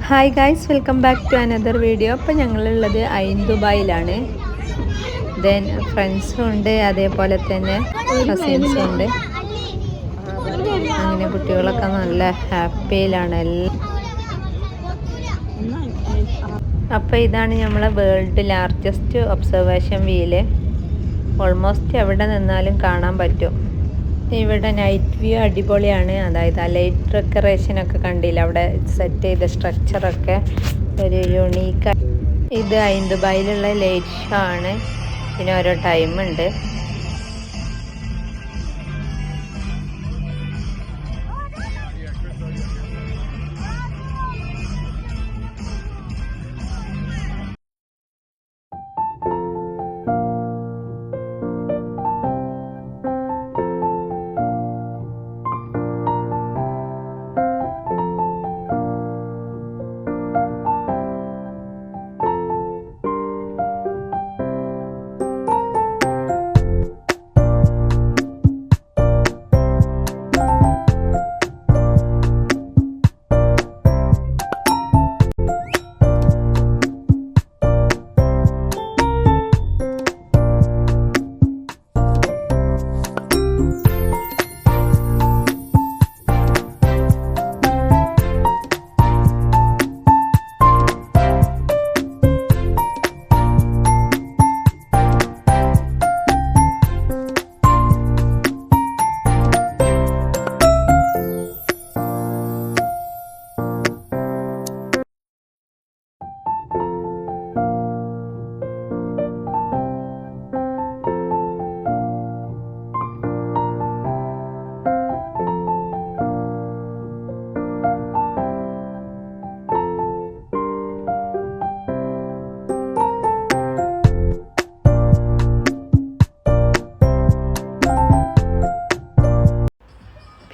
Hi guys, welcome back to another video. അപ്പോൾ ഞങ്ങളുള്ളത് ഐൻ ദുബായിലാണ്. ദെൻ ഫ്രണ്ട്സും ഉണ്ട്, അതേപോലെ തന്നെ കസിൻസും ഉണ്ട്. അങ്ങനെ കുട്ടികളൊക്കെ നല്ല ഹാപ്പിയിലാണ് അപ്പോൾ ഇതാണ് നമ്മളെ world largest observation wheel. Almost എവിടെ നിന്നാലും കാണാൻ പറ്റും. ഇവിടെ നൈറ്റ് വ്യൂ അടിപൊളിയാണ്. അതായത് ആ ലൈറ്റ് ഡെക്കറേഷനൊക്കെ കണ്ടില്ല, അവിടെ സെറ്റ് ചെയ്ത സ്ട്രക്ചറൊക്കെ ഒരു യുണീക്ക്. ഇത് ഐൻ ദുബായിലുള്ള ലൈറ്റ് ഷോ ആണ്. പിന്നെ ഓരോ ടൈമുണ്ട്.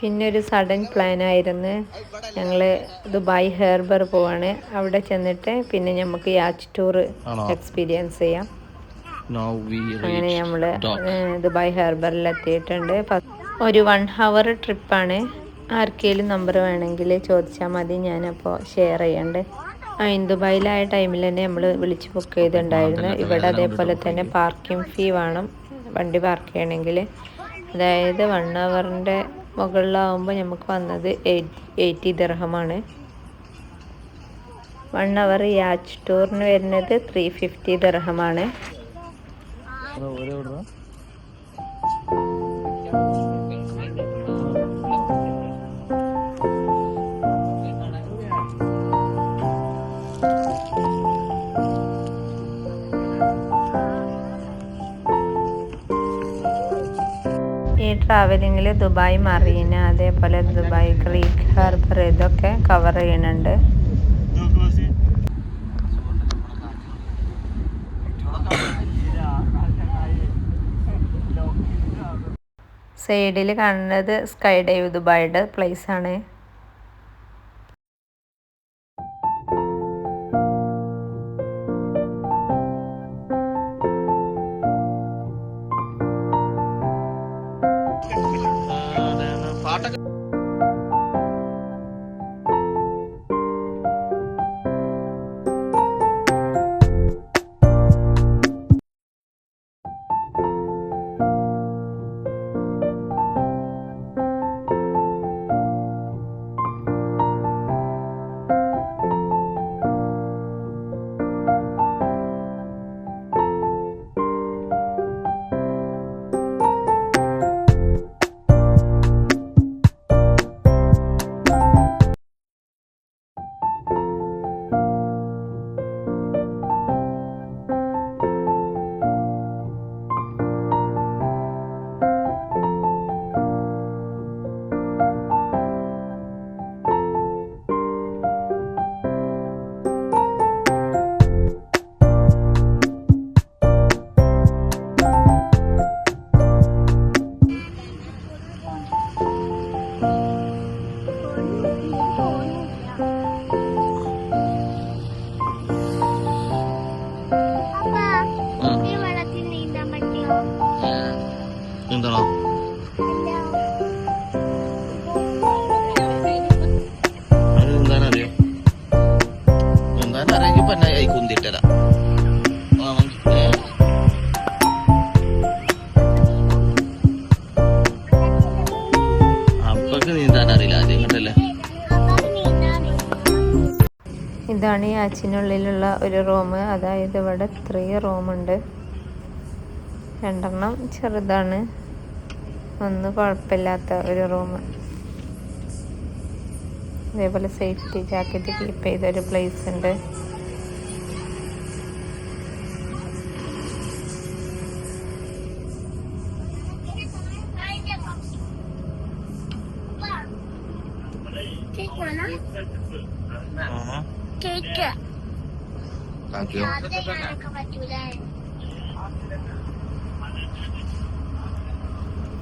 പിന്നെ ഒരു സഡൻ പ്ലാനായിരുന്നു. ഞങ്ങൾ ദുബായ് ഹാർബർ പോവാണ്. അവിടെ ചെന്നിട്ട് പിന്നെ നമുക്ക് യാച്ച് ടൂർ എക്സ്പീരിയൻസ് ചെയ്യാം. അങ്ങനെ നമ്മൾ ദുബായ് ഹാർബറിൽ എത്തിയിട്ടുണ്ട്. ഒരു 1 hour ട്രിപ്പാണ്. ആർക്കെങ്കിലും നമ്പർ വേണമെങ്കിൽ ചോദിച്ചാൽ മതി, ഞാനപ്പോൾ ഷെയർ ചെയ്യണ്ട്. ഐൻ ദുബായിലായ ടൈമിൽ തന്നെ നമ്മൾ വിളിച്ച് ബുക്ക് ചെയ്തിട്ടുണ്ടായിരുന്നു. ഇവിടെ അതേപോലെ തന്നെ പാർക്കിംഗ് ഫീ വേണം വണ്ടി പാർക്ക് ചെയ്യണമെങ്കിൽ. അതായത് 1 hourൻ്റെ മുകളിലാവുമ്പോൾ നമുക്ക് വന്നത് 80 ദിർഹമാണ്. 1 hour യാച്ച് ടൂറിന് വരുന്നത് 350 ദിർഹമാണ്. ഈ ട്രാവലിങ്ങിൽ ദുബായ് മറീന, അതേപോലെ ദുബായ് ഗ്രീക്ക് ഹാർബർ ഇതൊക്കെ കവർ ചെയ്യുന്നുണ്ട്. സൈഡിൽ കാണുന്നത് സ്കൈ ഡൈവ് ദുബായിയുടെ പ്ലേസ് ആണ്. ഇതാണ് ഈ യാച്ചിനുള്ളിലുള്ള ഒരു റൂം. അതായത് ഇവിടെ 3 റൂമുണ്ട്. 2 ചെറുതാണ്, 1 കുഴപ്പമില്ലാത്ത ഒരു റൂം. അതേപോലെ സേഫ്റ്റി ജാക്കറ്റ് കീപ്പ് ചെയ്തൊരു പ്ലേസ് ഉണ്ട്.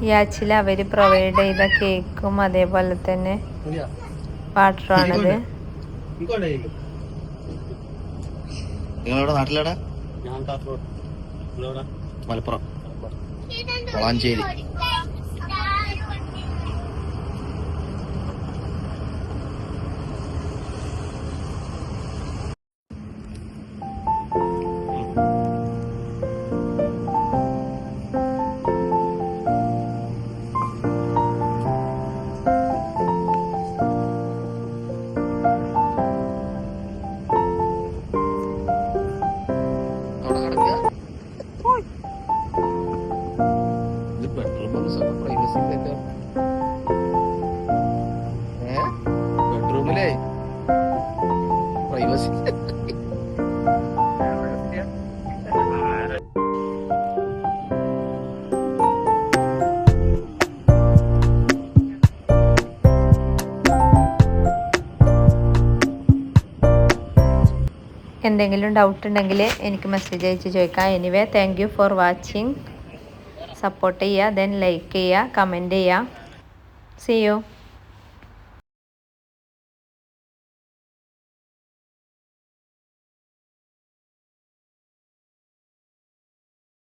യാച്ചിൽ അവർ പ്രൊവൈഡ് ചെയ്ത കേക്കും അതേപോലെ തന്നെ വാട്ടറാണിത്. നിങ്ങളുടെ നാട്ടിലെവിടെ? മലപ്പുറം വളാഞ്ചേരി. ബെഡ്റൂമിലേ പ്രൈവസി. എന്തെങ്കിലും ഡൗട്ട് ഉണ്ടെങ്കിൽ എനിക്ക് മെസ്സേജ് അയച്ച് ചോദിക്കാം. Anyway thank you for watching. Support ചെയ്യുക, ദെൻ ലൈക്ക് ചെയ്യുക, കമൻറ്റ് ചെയ്യുക. See U.